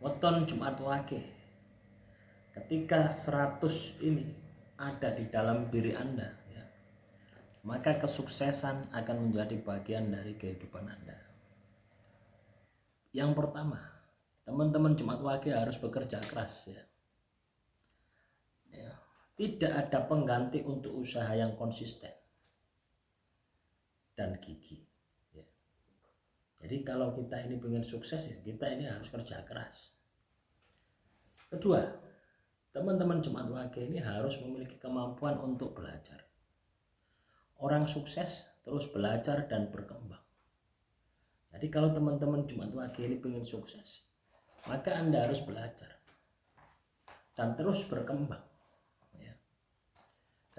weton Jumat Wage, ketika 100 ini ada di dalam diri Anda, ya, maka kesuksesan akan menjadi bagian dari kehidupan Anda. Yang pertama, teman-teman Jumat Wage harus bekerja keras, ya. Tidak ada pengganti untuk usaha yang konsisten dan gigih, ya. Jadi kalau kita ini ingin sukses, ya kita ini harus kerja keras. Kedua, teman-teman Jumat Wage ini harus memiliki kemampuan untuk belajar. Orang sukses terus belajar dan berkembang. Jadi kalau teman-teman Jumat Wage ini ingin sukses, maka Anda harus belajar dan terus berkembang, ya.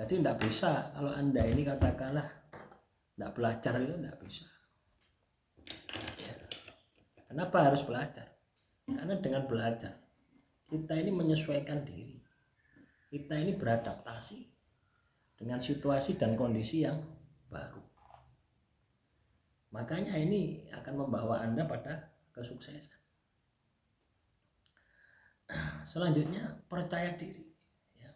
Jadi tidak bisa kalau Anda ini katakanlah tidak belajar, itu tidak bisa, ya. Kenapa harus belajar? Karena dengan belajar kita ini menyesuaikan diri, kita ini beradaptasi dengan situasi dan kondisi yang baru. Makanya ini akan membawa Anda pada kesuksesan. Selanjutnya, percaya diri, ya.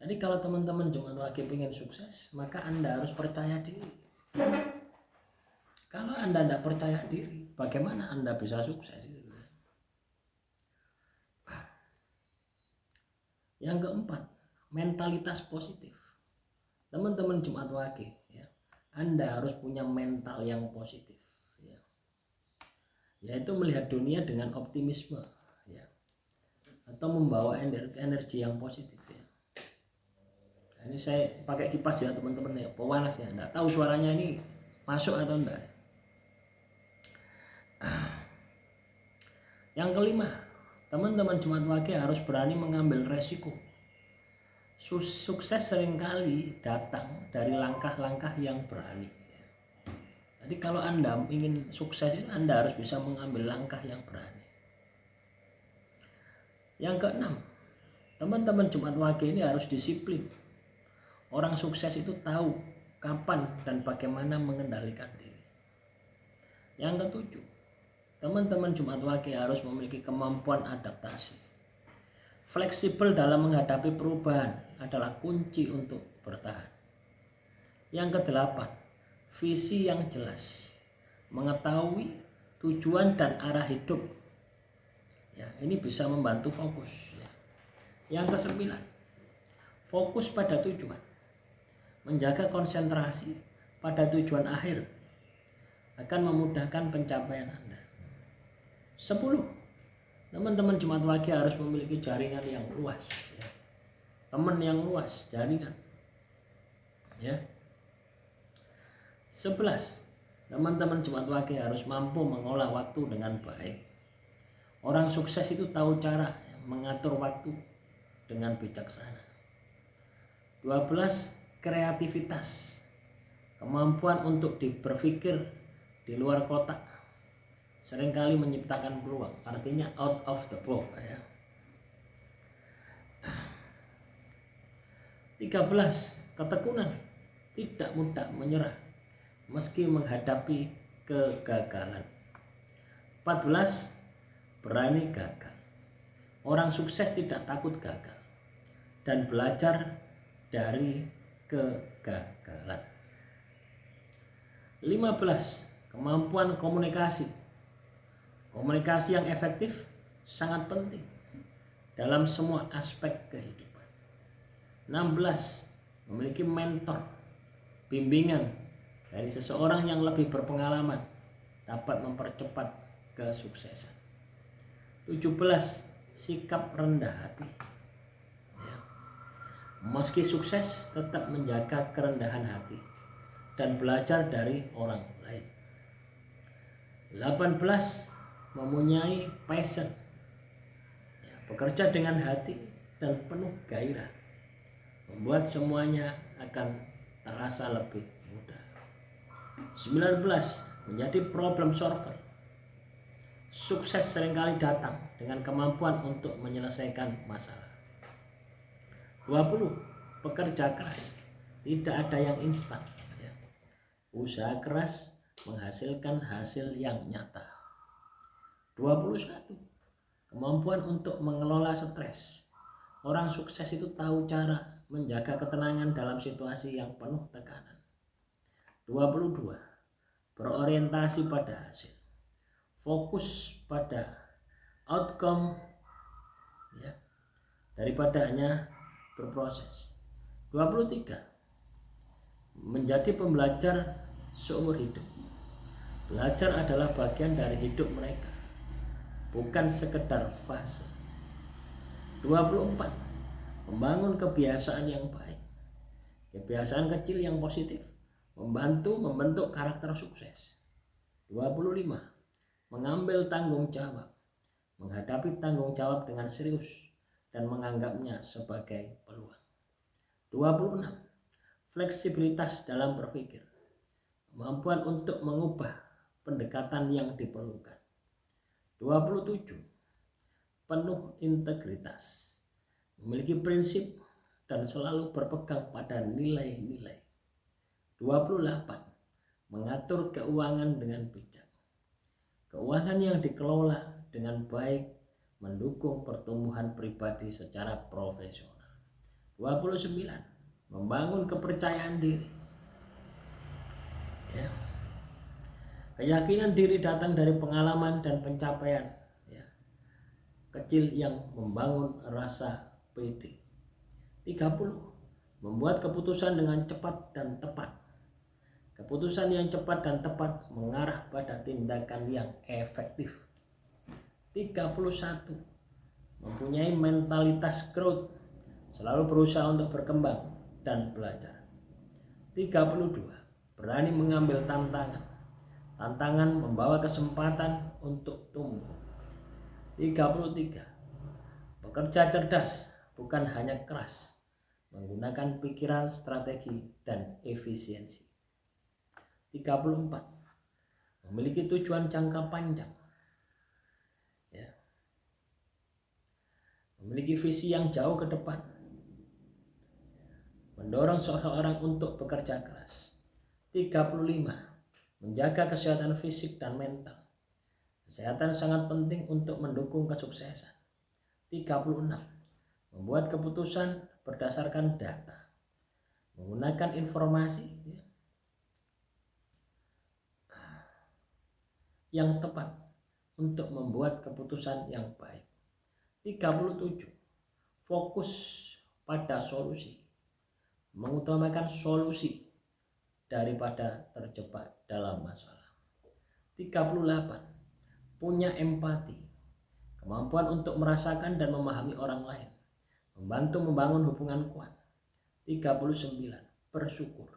Jadi kalau teman-teman Jumat Wage ingin sukses, maka Anda harus percaya diri. Kalau Anda tidak percaya diri, bagaimana Anda bisa sukses? Yang keempat, mentalitas positif. Teman-teman Jumat Wage, ya, Anda harus punya mental yang positif, ya. Yaitu melihat dunia dengan optimisme, ya, atau membawa energi yang positif, ya. Nah, ini saya pakai kipas ya teman-teman, ya, pewanas ya, enggak tahu suaranya ini masuk atau enggak. Yang kelima, teman-teman Jumat Wage harus berani mengambil resiko. Sukses seringkali datang dari langkah-langkah yang berani. Jadi kalau Anda ingin sukses, Anda harus bisa mengambil langkah yang berani. Yang keenam, teman-teman Jumat Wage ini harus disiplin. Orang sukses itu tahu kapan dan bagaimana mengendalikan diri. Yang ketujuh, teman-teman Jumat Wage harus memiliki kemampuan adaptasi. Fleksibel dalam menghadapi perubahan adalah kunci untuk bertahan. Yang kedelapan, visi yang jelas, mengetahui tujuan dan arah hidup, ya, ini bisa membantu fokus, ya. Yang kesembilan, fokus pada tujuan, menjaga konsentrasi pada tujuan akhir akan memudahkan pencapaian Anda. 10, teman-teman Jumat Wage harus memiliki jaringan yang luas, ya. Teman yang luas, jaringan, ya. 11, teman-teman Jumat Wage harus mampu mengolah waktu dengan baik. Orang sukses itu tahu cara, ya, mengatur waktu dengan bijaksana. 12, kreativitas, kemampuan untuk berpikir di luar kotak, seringkali menciptakan peluang, artinya out of the box, ya. 13, ketekunan, tidak mudah menyerah meski menghadapi kegagalan. 14, berani gagal. Orang sukses tidak takut gagal dan belajar dari kegagalan. 15, kemampuan komunikasi. Komunikasi yang efektif sangat penting dalam semua aspek kehidupan. 16, memiliki mentor, bimbingan dari seseorang yang lebih berpengalaman dapat mempercepat kesuksesan. 17, sikap rendah hati, ya. Meski sukses, tetap menjaga kerendahan hati dan belajar dari orang lain. 18, mempunyai passion, ya, bekerja dengan hati dan penuh gairah, membuat semuanya akan terasa lebih mudah. 19, menjadi problem solver. Sukses seringkali datang dengan kemampuan untuk menyelesaikan masalah. 20, bekerja keras. Tidak ada yang instan, ya. Usaha keras menghasilkan hasil yang nyata. 21, Kemampuan untuk mengelola stres. Orang sukses itu tahu cara menjaga ketenangan dalam situasi yang penuh tekanan. 22. Berorientasi pada hasil. Fokus pada outcome ya, daripada hanya berproses. 23. Menjadi pembelajar seumur hidup. Belajar adalah bagian dari hidup mereka, bukan sekedar fase. 24. Membangun kebiasaan yang baik. Kebiasaan kecil yang positif membantu membentuk karakter sukses. 25. Mengambil tanggung jawab. Menghadapi tanggung jawab dengan serius dan menganggapnya sebagai peluang. 26. Fleksibilitas dalam berpikir. Kemampuan untuk mengubah pendekatan yang diperlukan. 27. Penuh integritas. Memiliki prinsip dan selalu berpegang pada nilai-nilai. 28. Mengatur keuangan dengan bijak. Keuangan yang dikelola dengan baik mendukung pertumbuhan pribadi secara profesional. 29. Membangun kepercayaan diri. Ya. Keyakinan diri datang dari pengalaman dan pencapaian ya, kecil yang membangun rasa pede. 30. Membuat keputusan dengan cepat dan tepat. Keputusan yang cepat dan tepat mengarah pada tindakan yang efektif. 31. Mempunyai mentalitas growth, selalu berusaha untuk berkembang dan belajar. 32. Berani mengambil tantangan. Tantangan membawa kesempatan untuk tumbuh. 33. Bekerja cerdas, bukan hanya keras. Menggunakan pikiran, strategi, dan efisiensi. 34. Memiliki tujuan jangka panjang. Ya. Memiliki visi yang jauh ke depan. Mendorong seseorang untuk bekerja keras. 35. Menjaga kesehatan fisik dan mental. Kesehatan sangat penting untuk mendukung kesuksesan. 36. Membuat keputusan berdasarkan data. Menggunakan informasi yang tepat untuk membuat keputusan yang baik. 37. Fokus pada solusi. Mengutamakan solusi daripada terjebak dalam masalah. 38. Punya empati. Kemampuan untuk merasakan dan memahami orang lain. Membantu membangun hubungan kuat. 39. Bersyukur.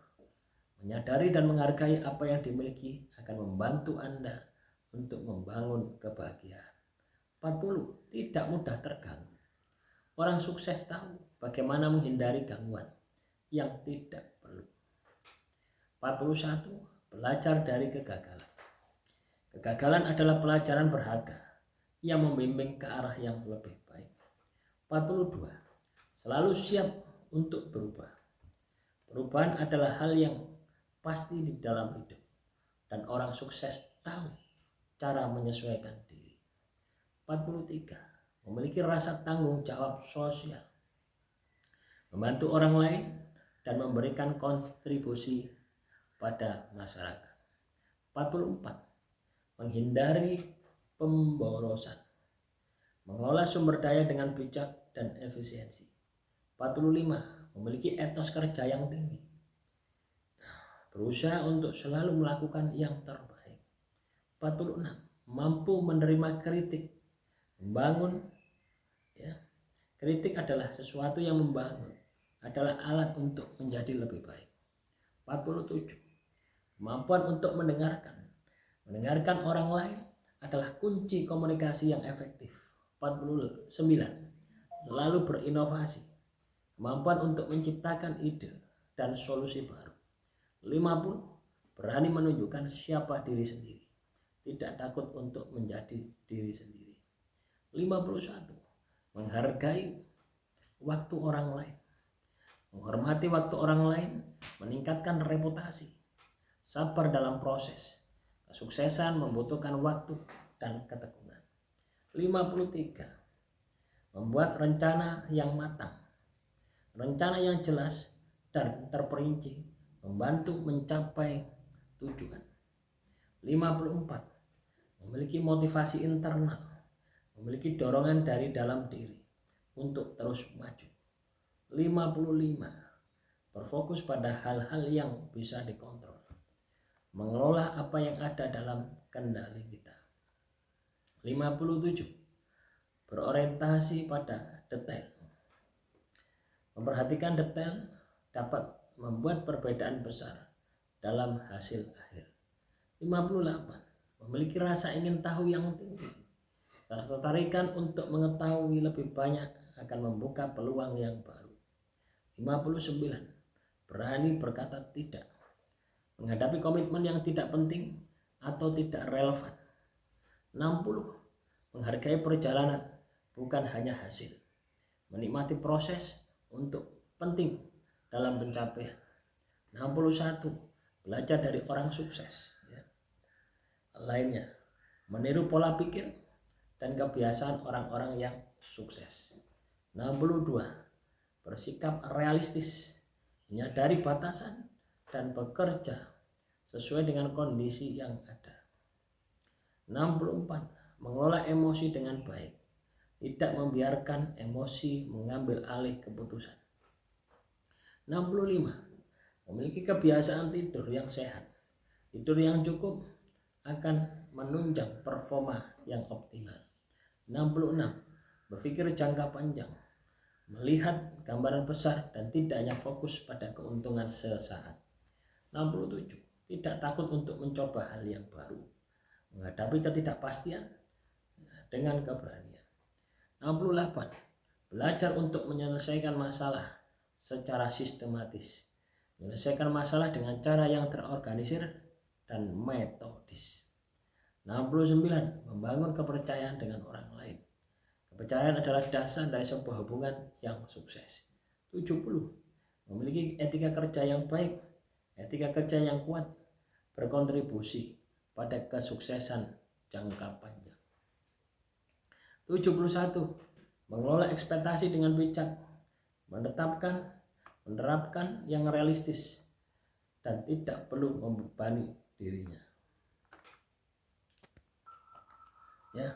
Menyadari dan menghargai apa yang dimiliki akan membantu Anda untuk membangun kebahagiaan. 40. Tidak mudah terganggu. Orang sukses tahu bagaimana menghindari gangguan yang tidak perlu. 41. Belajar dari kegagalan. Kegagalan adalah pelajaran berharga yang membimbing ke arah yang lebih baik. 42. Selalu siap untuk berubah. Perubahan adalah hal yang pasti di dalam hidup dan orang sukses tahu cara menyesuaikan diri. 43. Memiliki rasa tanggung jawab sosial. Membantu orang lain dan memberikan kontribusi pada masyarakat. 44. Menghindari pemborosan. Mengelola sumber daya dengan bijak dan efisiensi. 45. Memiliki etos kerja yang tinggi. Berusaha untuk selalu melakukan yang terbaik. 46. Mampu menerima kritik. Membangun ya. Kritik adalah sesuatu yang membangun, adalah alat untuk menjadi lebih baik. 47. Kemampuan untuk mendengarkan. Mendengarkan orang lain adalah kunci komunikasi yang efektif. 49. Selalu berinovasi. Kemampuan untuk menciptakan ide dan solusi baru. 50. Berani menunjukkan siapa diri sendiri. Tidak takut untuk menjadi diri sendiri. 51. Menghargai waktu orang lain. Menghormati waktu orang lain meningkatkan reputasi. Sabar dalam proses. Kesuksesan membutuhkan waktu dan ketekunan. 53. Membuat rencana yang matang. Rencana yang jelas dan terperinci membantu mencapai tujuan. 54. Memiliki motivasi internal, memiliki dorongan dari dalam diri untuk terus maju. 55. Berfokus pada hal-hal yang bisa dikontrol, mengelola apa yang ada dalam kendali kita. 57. Berorientasi pada detail. Memperhatikan detail dapat membuat perbedaan besar dalam hasil akhir. 58. Memiliki rasa ingin tahu yang tinggi. Ketertarikan untuk mengetahui lebih banyak akan membuka peluang yang baru. 59. Berani berkata tidak. Menghadapi komitmen yang tidak penting atau tidak relevan. 60. Menghargai perjalanan, bukan hanya hasil. Menikmati proses untuk penting dalam pencapaian. 61. Belajar dari orang sukses lainnya, meniru pola pikir dan kebiasaan orang-orang yang sukses. 62. Bersikap realistis, menyadari batasan dan bekerja sesuai dengan kondisi yang ada. 64. Mengelola emosi dengan baik, tidak membiarkan emosi mengambil alih keputusan. 65. Memiliki kebiasaan tidur yang sehat. Tidur yang cukup akan menunjang performa yang optimal. 66. Berpikir jangka panjang, melihat gambaran besar dan tidak hanya fokus pada keuntungan sesaat. 67. Tidak takut untuk mencoba hal yang baru, menghadapi ketidakpastian dengan keberanian. 68. Belajar untuk menyelesaikan masalah secara sistematis, menyelesaikan masalah dengan cara yang terorganisir dan metodis. 69. Membangun kepercayaan dengan orang lain. Kepercayaan adalah dasar dari sebuah hubungan yang sukses. 70. Memiliki etika kerja yang baik, etika kerja yang kuat, berkontribusi pada kesuksesan jangka panjang. 71. Mengelola ekspektasi dengan bijak, menerapkan yang realistis dan tidak perlu membebani dirinya. Ya,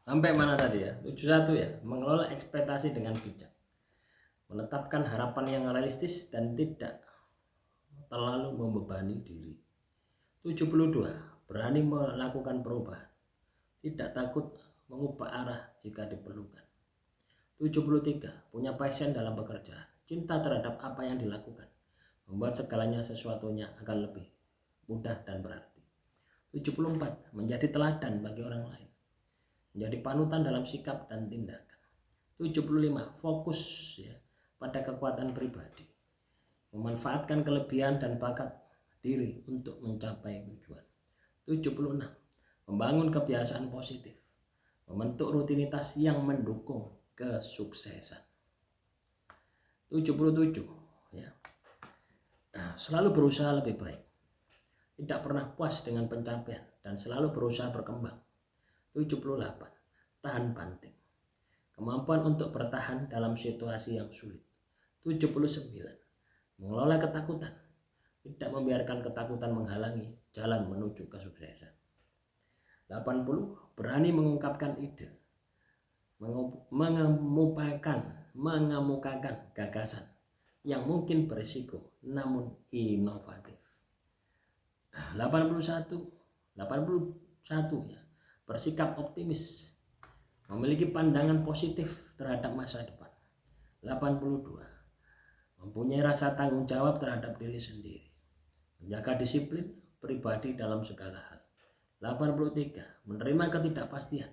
sampai mana tadi ya? 71 ya, mengelola ekspektasi dengan bijak, menetapkan harapan yang realistis dan tidak terlalu membebani diri. 72. Berani melakukan perubahan, tidak takut mengubah arah jika diperlukan. 73. Punya passion dalam pekerjaan, cinta terhadap apa yang dilakukan, membuat segalanya sesuatunya akan lebih mudah dan berarti. 74. Menjadi teladan bagi orang lain, menjadi panutan dalam sikap dan tindakan. 75. Fokus pada kekuatan pribadi, memanfaatkan kelebihan dan bakat diri untuk mencapai tujuan. 76. Membangun kebiasaan positif, membentuk rutinitas yang mendukung kesuksesan. 77. Selalu berusaha lebih baik, tidak pernah puas dengan pencapaian dan selalu berusaha berkembang. 78. Tahan banting, kemampuan untuk bertahan dalam situasi yang sulit. 79. Mengelola ketakutan, tidak membiarkan ketakutan menghalangi jalan menuju kesuksesan. 80. Berani mengungkapkan ide, mengemukakan gagasan yang mungkin berisiko namun inovatif. 81 bersikap optimis, memiliki pandangan positif terhadap masa depan. 82. Mempunyai rasa tanggung jawab terhadap diri sendiri, menjaga disiplin pribadi dalam segala hal. 83. Menerima ketidakpastian,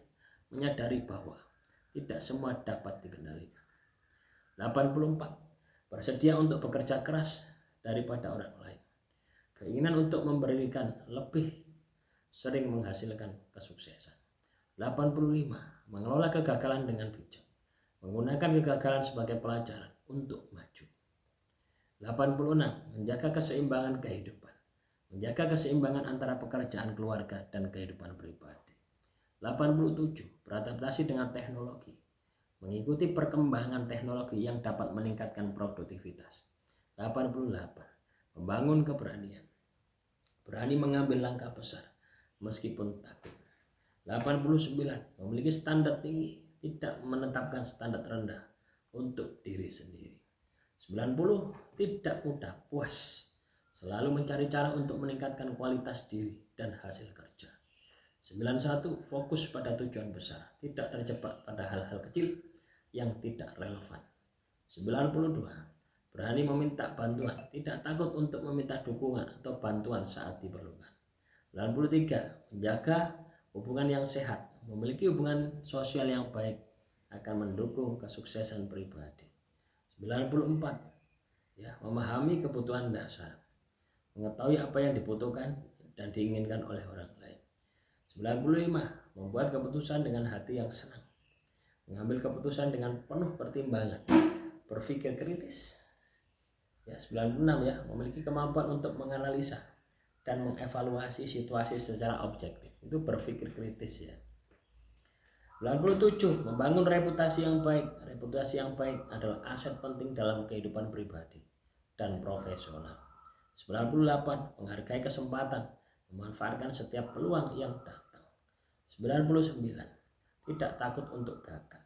menyadari bahwa tidak semua dapat dikendalikan. 84. Bersedia untuk bekerja keras daripada orang lain, keinginan untuk memberikan lebih sering menghasilkan kesuksesan. 85. Mengelola kegagalan dengan bijak, menggunakan kegagalan sebagai pelajaran untuk maju. 86. Menjaga keseimbangan kehidupan, menjaga keseimbangan antara pekerjaan, keluarga, dan kehidupan pribadi. 87. Beradaptasi dengan teknologi. Mengikuti perkembangan teknologi yang dapat meningkatkan produktivitas. 88. Membangun keberanian. Berani mengambil langkah besar meskipun takut. 89. Memiliki standar tinggi, tidak menetapkan standar rendah untuk diri sendiri. 90. Tidak mudah puas, selalu mencari cara untuk meningkatkan kualitas diri dan hasil kerja. 91. Fokus pada tujuan besar, tidak terjebak pada hal-hal kecil yang tidak relevan. 92. Berani meminta bantuan, tidak takut untuk meminta dukungan atau bantuan saat diperlukan. 93. Menjaga hubungan yang sehat, memiliki hubungan sosial yang baik akan mendukung kesuksesan pribadi. 94. Memahami kebutuhan dasar, mengetahui apa yang dibutuhkan dan diinginkan oleh orang lain. 95. Membuat keputusan dengan hati yang senang, mengambil keputusan dengan penuh pertimbangan, berpikir kritis. 96. Memiliki kemampuan untuk menganalisa dan mengevaluasi situasi secara objektif, itu berpikir kritis 97. Membangun reputasi yang baik. Reputasi yang baik adalah aset penting dalam kehidupan pribadi dan profesional. 98. Menghargai kesempatan, memanfaatkan setiap peluang yang datang. 99. Tidak takut untuk gagal.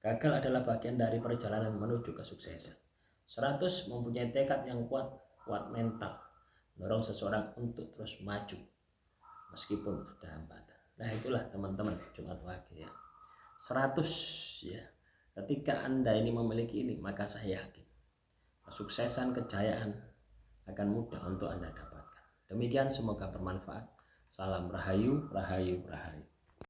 Gagal adalah bagian dari perjalanan menuju kesuksesan. 100. Mempunyai tekad yang kuat mental, mendorong seseorang untuk terus maju meskipun ada hambatan. Nah, itulah teman-teman Jumat Wage 100 Ketika Anda ini memiliki ini, maka saya yakin kesuksesan, kejayaan akan mudah untuk Anda dapatkan. Demikian, semoga bermanfaat. Salam Rahayu, Rahayu, Rahayu.